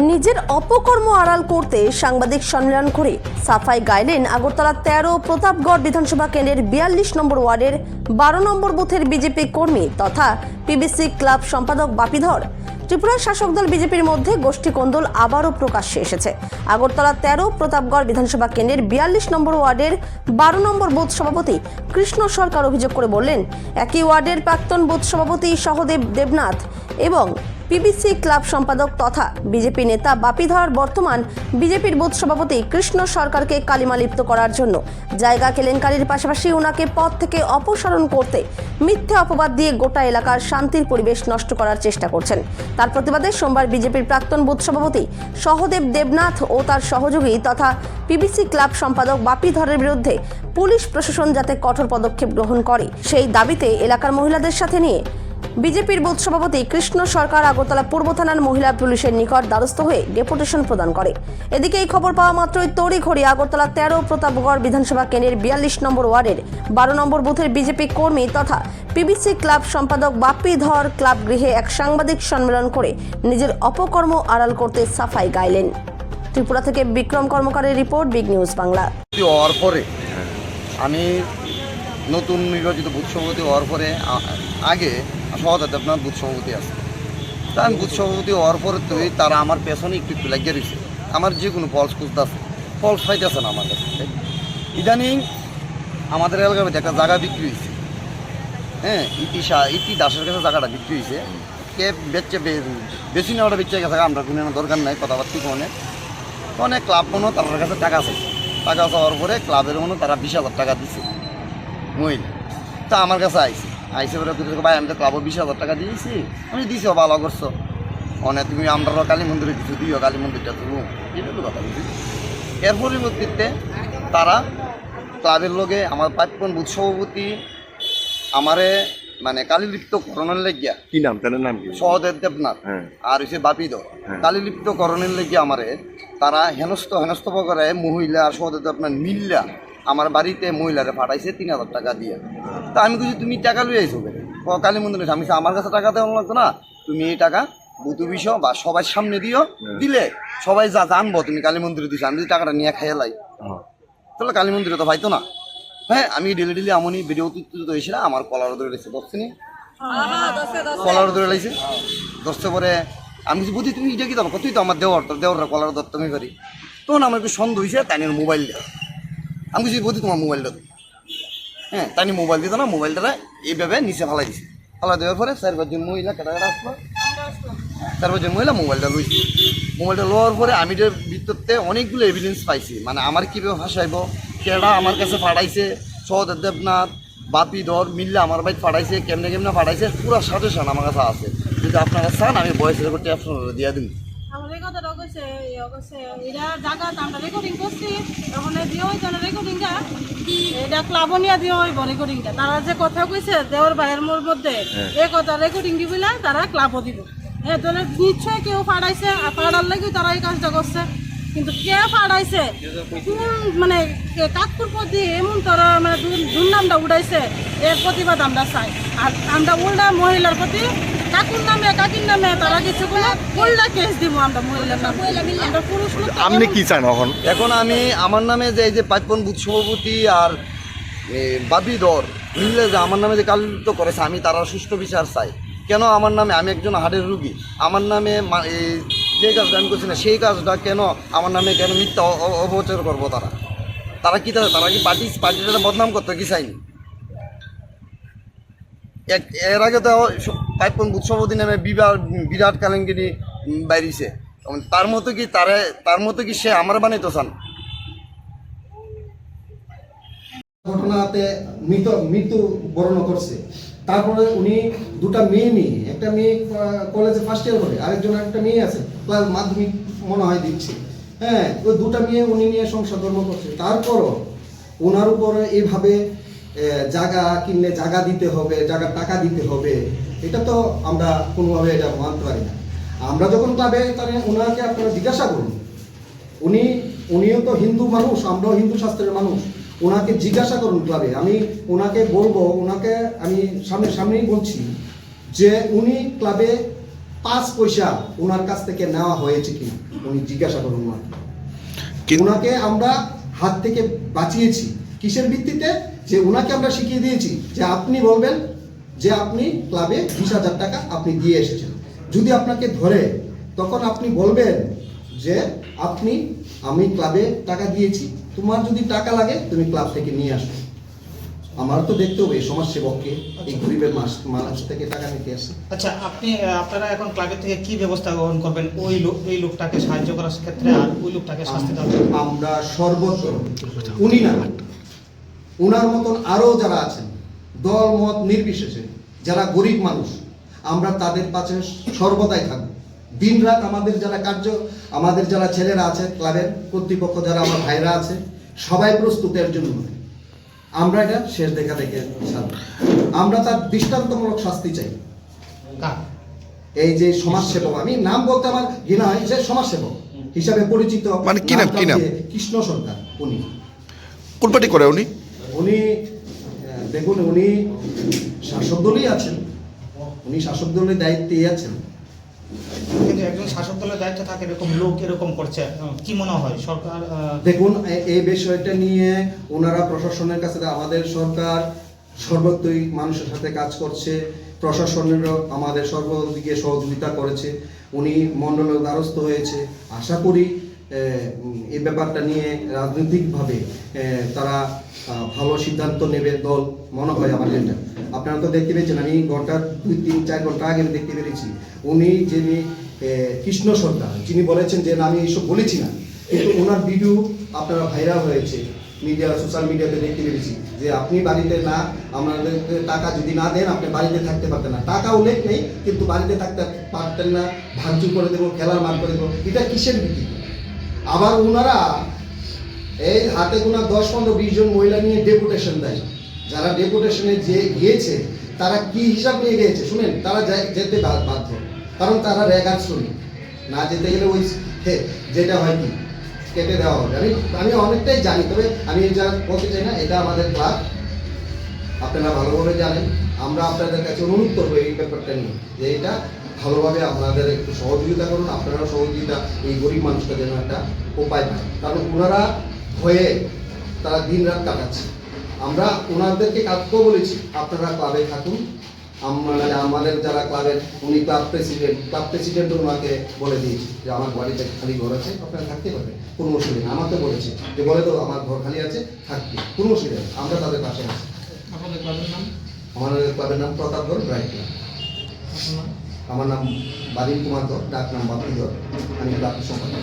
নিজের অপকর্ম আড়াল করতে সাংবাদিক সম্মেলন করে সাফাই গাইলেন আগরতলা ১৩ প্রতাপগড় বিধানসভা কেন্দ্রের ৪২ নম্বর ওয়ার্ডের ১২ নম্বর বুথের বিজেপি কর্মী তথা পিবিসি ক্লাব সম্পাদক বাপিধর। ত্রিপুরা শাসক দল বিজেপির মধ্যে গোষ্ঠী কোন্দল আবারও প্রকাশ্যে এসেছে। আগরতলা ১৩ প্রতাপগড় বিধানসভা কেন্দ্রের ৪২ নম্বর ওয়ার্ডের ১২ নম্বর বুথ সভাপতি কৃষ্ণ সরকার অভিযোগ করে বললেন, একই ওয়ার্ডের প্রাক্তন বুথ সভাপতি সহদেব দেবনাথ এবং পিবিসি ক্লাব সম্পাদক তথা বিজেপি নেতা বাপিধর বর্তমান বিজেপির বুথ সভাপতি কৃষ্ণ সরকারকে কালিমালিপ্ত করার জন্য জায়গা কেলেঙ্কারির পাশাপাশি ওনাকে পদ থেকে অপসারণ করতে মিথ্যে অপবাদ দিয়ে গোটা এলাকার শান্তির পরিবেশ নষ্ট করার চেষ্টা করছেন। তার প্রতিবাদে সোমবার বিজেপির প্রাক্তন বুথ সভাপতি সহদেব দেবনাথ ও তার সহযোগী তথা পিবিসি ক্লাব সম্পাদক বাপিধরের বিরুদ্ধে পুলিশ প্রশাসন যাতে কঠোর পদক্ষেপ গ্রহণ করে সেই দাবিতে এলাকার মহিলাদের সাথে নিয়ে বিজেপির বুথ সভাপতি কৃষ্ণ সরকার আগরতলা পূর্ব থানার মহিলা পুলিশের নিকট দ্বারস্থ হয়ে ডেপুটেশন প্রদান করে। এদিকে এই খবর পাওয়া মাত্রই তড়িঘড়ি আগরতলা ১৩ প্রতাপগড় বিধানসভা কেন্দ্রের ৪২ নম্বর ওয়ার্ডের ১২ নম্বর বুথের বিজেপি কর্মী তথা পিবিসি ক্লাব সম্পাদক বাপিধর ক্লাব গৃহে এক সাংবাদিক সম্মেলন করে নিজের অপকর্ম আড়াল করতে সাফাই গাইলেন। ত্রিপুরা থেকে বিক্রম কর্মকারের রিপোর্ট, বিগ নিউজ বাংলা। হওয়ার পরে আমি নতুন নির্বাচিত বুথ সভাপতি হওয়ার পরে আগে সহদেব দেবনাথ বুথ সভাপতি আছে। তা আমি বুথ সভাপতি হওয়ার পরে তো তারা আমার পেছনে একটু লাগিয়ে দিচ্ছে। আমার যে কোনো ফলস খুঁজতেছে, ফলস পাইতেছে না আমার কাছে। ইদানিং আমাদের এলাকার মধ্যে একটা জায়গা বিক্রি হয়েছে, হ্যাঁ, ইতি দাসের কাছে জায়গাটা বিক্রি হয়েছে। কে বেচছে বেশি নেওয়াটা বেচে গেছে, আমরা কোনো দরকার নাই কথাবার্তি কোনে অনেক ক্লাব মনে তার কাছে টাকা আছে। টাকা চাওয়ার পরে ক্লাবের মনে তারা ২০,০০০ টাকা দিচ্ছে মহিলা। তা আমার কাছে আইসে বলে, ভাই আমি তো ক্লাবও ২০,০০০ টাকা দিয়েছি। আমি দিছি ভালো করছো, অনেক তুমি আমরা কালী মন্দিরে দিচ্ছি, দিও কালী মন্দিরটা তো এটা তো কথা বুঝি। এর পরিবর্তিতে তারা ক্লাবের লোকে আমার প্রাক্তন বুথ সভাপতি আমারে মানে কালীলিপ্ত করণের লেগিয়া, কি নাম তার নাম কি? সহদেব দেবনাথ আর হচ্ছে বাপিধর কালীলিপ্ত করণের লেগিয়া আমারে তারা হেনস্থ করে মহিলা আর সহদেব দেবনাথ মিল্লা আমার বাড়িতে মহিলারে পাঠাইছে ৩,০০০ টাকা দিয়ে। তা আমি কিছু তুমি টাকা লুই আইসো কালী মন্দিরে। আমি আমার কাছে টাকা দেওয়া লাগতো না, তুমি এই টাকা বুথ বিষয় বা সবার সামনে দিও, দিলে সবাই যা জানবো তুমি কালী মন্দিরে দিছো। আমি যদি টাকাটা নিয়ে খাইয়ে লাই তাহলে কালী মন্দিরে তো পাইতো না। হ্যাঁ, আমি ডেলি আমনি ভিডিও তুলতে হয়েছিল, আমার কলার ধরে লাগছে 10 দিনই কলার ধরে লাগছে 10 পরে আমি কিছু বুঝি তুমি এটা কি দেবো, তুই তো আমার দেওয়ার কলার ধরতে আমি পারি। তখন আমার একটু সন্দেহ হয়েছে, তাই নিয়ে মোবাইল দেওয়া। আমি কিছু বুঝি তোমার মোবাইলটা দিই, হ্যাঁ, তাই নিয়ে মোবাইল দিত না, মোবাইলটা এইভাবে নিচে ফালাই দিছে। ফালাই দেওয়ার পরে 4-5 জন মহিলা কেটা আসলো, 4-5 জন মহিলা মোবাইলটা লইছে। মোবাইলটা লওয়ার পরে আমি যে ভিতরতে অনেকগুলো এভিডেন্স পাইছি, মানে আমার কীভাবে ফাঁসাইব, কেডা আমার কাছে পাঠাইছে, সহদেব দেবনাথ বাপিধর মিল্লা আমার বাইক পাঠাইছে, কেমনে পাঠাইছে, পুরো সাজেশন আমার কাছে আছে। যদি আপনারা চান আমি ভয়েস রেকর্ডটি আপনারা দিয়ে দিন। এটা ক্লাবনিয়া দিয়ে হইব রেকর্ডিংটা। তারা যে কথা কইছে দেওয়ার বাইরের মোর মধ্যে এই কথা রেকর্ডিং দিবিলা তারা ক্লাবও দিব। হ্যাঁ, তাহলে নিশ্চয় কেউ ফাড়াইছে, আর ফাড়ার লাগি তারা এই কাজটা করছে। কিন্তু কে ফাড়াইছে, কোন মানে কাকপুর প্রতি এমন তারা মানে দুর্নামটা উঠাইছে, এর প্রতিবাদ আমরা চাই। আর আমরা উল্টা মহিলার প্রতি কাকুর নামে কাকির নামে তারা কিছু বলে উল্টা কেস দিব আমরা মহিলার নামে। আমরা পুরুষ আপনি কি চান এখন আমি আমার নামে যে এই যে প্রাক্তন বুথ সভাপতি আর বাপিধর মিললে যে আমার নামে যে কালিপ্ত করেছে, আমি তারা সুষ্ঠু বিচার চাই। কেন আমার নামে, আমি একজন হার্টের রুগী, আমার নামে যে কাজটা আমি করছি না সেই কাজটা কেন আমার নামে কেন মিথ্যা অপপ্রচার করবো? তারা কি তারা কি পার্টিটা বদনাম করতে কি চাইনি? এর আগে তো প্রাক্তন বুথ সভাপতি নামে বিরাট কালেঙ্গিরি বাইরিছে, তার মতো কি সে আমার বানাইতো চান? ঘটনাতে মৃত্যু বরণ করছে। তারপরে উনি দুটা মেয়ে নিয়ে, একটা মেয়ে কলেজে ফার্স্ট ইয়ার করে, আরেকজন একটা মেয়ে আছে ক্লাস মাধ্যমিক মনে হয় দিচ্ছে। হ্যাঁ, ওই দুটা মেয়ে উনি নিয়ে সংসার ধর্ম করছে। তারপরও ওনার উপরে এইভাবে জায়গা কিনলে জায়গা দিতে হবে, জায়গার টাকা দিতে হবে, এটা তো আমরা কোনোভাবে এটা মানতে পারি না। আমরা যখন ক্লাবে তাহলে ওনাকে আপনারা জিজ্ঞাসা করুন, উনিও তো হিন্দু মানুষ, আমরাও হিন্দু শাস্ত্রের মানুষ, ওনাকে জিজ্ঞাসা করুন ক্লাবে। আমি ওনাকে বলবো, ওনাকে আমি সামনেই বলছি যে উনি ক্লাবে 5 পয়সা ওনার কাছ থেকে নেওয়া হয়েছে কিনা। উনি জিজ্ঞাসা করুন মাত্র। কিন্তু- ওনাকে আমরা হাত থেকে বাঁচিয়েছি কিসের ভিত্তিতে? যে ওনাকে আমরা শিখিয়ে দিয়েছি যে আপনি বলবেন যে আপনি ক্লাবে 20,000 টাকা আপনি দিয়ে এসেছেন। যদি আপনাকে ধরে তখন আপনি বলবেন যে আমি ক্লাবে টাকা দিয়েছি, তোমার যদি টাকা লাগে তুমি ক্লাব থেকে নিয়ে আসো। আমার তো দেখতে হবে এই সমাজসেবককে, এই গরিবের মানুষ থেকে টাকা নিতে আসে। আচ্ছা, আপনারা এখন ক্লাবের থেকে কি ব্যবস্থা গ্রহণ করবেন এই লোকটাকে সাহায্য করার ক্ষেত্রে, আর ওই লোকটাকে শাস্তি দেওয়ার ক্ষেত্রে? আমরা সর্বত্র, উনি না, উনার মতন আরও যারা আছেন দল মত নির্বিশেষে যারা গরিব মানুষ, আমরা তাদের পাশে সর্বদাই থাকব। দিন রাত আমাদের যারা ছেলেরা আছে, ক্লাবের কর্তৃপক্ষ যারা আমার ভাইরা আছে, সবাই প্রস্তুত এর জন্য। আমরা এটা শেষ দেখা দেখে ছাড়ব। আমরা তার দৃষ্টান্তমূলক শাস্তি চাই। কার? এই যে সমাজসেবক, আমি নাম বলতে আমার ঘৃণা হয়, যে সমাজসেবক হিসাবে পরিচিত, মানে কি নাম? কৃষ্ণ সরকার। উনি কোন পার্টি করে উনি? উনি দেখুন, উনি শাসক দলই আছেন, উনি শাসক দলের দায়িত্বেই আছেন। কিন্তু একজন শাসক দলের দায়িত্বে থাকে এরকম লোক এরকম করছে, কি মনে হয় সরকার? দেখুন, এই বিষয়টা নিয়ে ওনারা প্রশাসনের কাছে, আমাদের সরকার সর্বত্রই মানুষের সাথে কাজ করছে, প্রশাসনেরও আমাদের সর্বদিকে সহযোগিতা করেছে। উনি মণ্ডলের দ্বারস্থ হয়েছে। আশা করি এই ব্যাপারটা নিয়ে রাজনৈতিকভাবে তারা ভালো সিদ্ধান্ত নেবে দল, মনে হয় আমার যেটা। আপনারা তো দেখতে পেয়েছেন, আমি 2-3-4 ঘন্টা আগে দেখতে পেরেছি, উনি যিনি কৃষ্ণ সরকার, যিনি বলেছেন যে না আমি এইসব বলেছি না, কিন্তু ওনার ভিডিও আপনারা ভাইরাল হয়েছে সোশ্যাল মিডিয়াতে দেখতে পেরেছি যে আপনি বাড়িতে না, আমাদের টাকা যদি না দেন আপনি বাড়িতে থাকতে পারতেন না। টাকা উল্লেখ নেই, কিন্তু বাড়িতে থাকতে পারতেন না, ভাঙচুর করে দেবো, খেলার মার করে দেবো। এটা কিসের ভিত্তি? আবার ওনারা এই হাতে গোনা 10-15-20 জন মহিলা নিয়ে ডেপুটেশন দেয়। যারা ডেপুটেশনে যে গিয়েছে তারা কি হিসাব নিয়ে গিয়েছে শুনেন, তারা যেতে বাধ্য, কারণ তারা রেগার শ্রমিক। না যেতে গেলে ওই যেটা হয় কি কেটে দেওয়া হবে। আমি অনেকটাই জানি, তবে আমি যা বলতে চাই না, এটা আমাদের ক্লাব, আপনারা ভালোভাবে জানেন। আমরা আপনাদের কাছে অনুরোধ করবো এই ব্যাপারটা নিয়ে, যে এটা ভালোভাবে আপনাদের একটু সহযোগিতা করুন, আপনারাও সহযোগিতা, এই গরিব মানুষটা যেন একটা উপায় পায়। কারণ ওনারা ভয়ে তারা দিন রাত কাটাচ্ছে। আমরা ওনাদেরকে কাজকেও বলেছি আপনারা ক্লাবে থাকুন। আমাদের যারা ক্লাবের, উনি ক্লাব প্রেসিডেন্টও ওনাকে বলে দিয়েছি যে আমার বাড়িতে খালি ঘর আছে, আপনারা থাকতে পারবেন, কোনো অসুবিধা নেই। আমাকে বলেছে যে বলে তো আমার ঘর খালি আছে, থাকবে, কোনো অসুবিধা নেই, আমরা তাদের পাশে আছি। আপনাদের ক্লাবের নাম? আমাদের ক্লাবের নাম প্রতাপগড় ব্রাইট ক্লাব। আমার নাম বাদিন কুমার দর, ডাক নাম বাপিদর, আমি ক্লাবের সম্পাদক।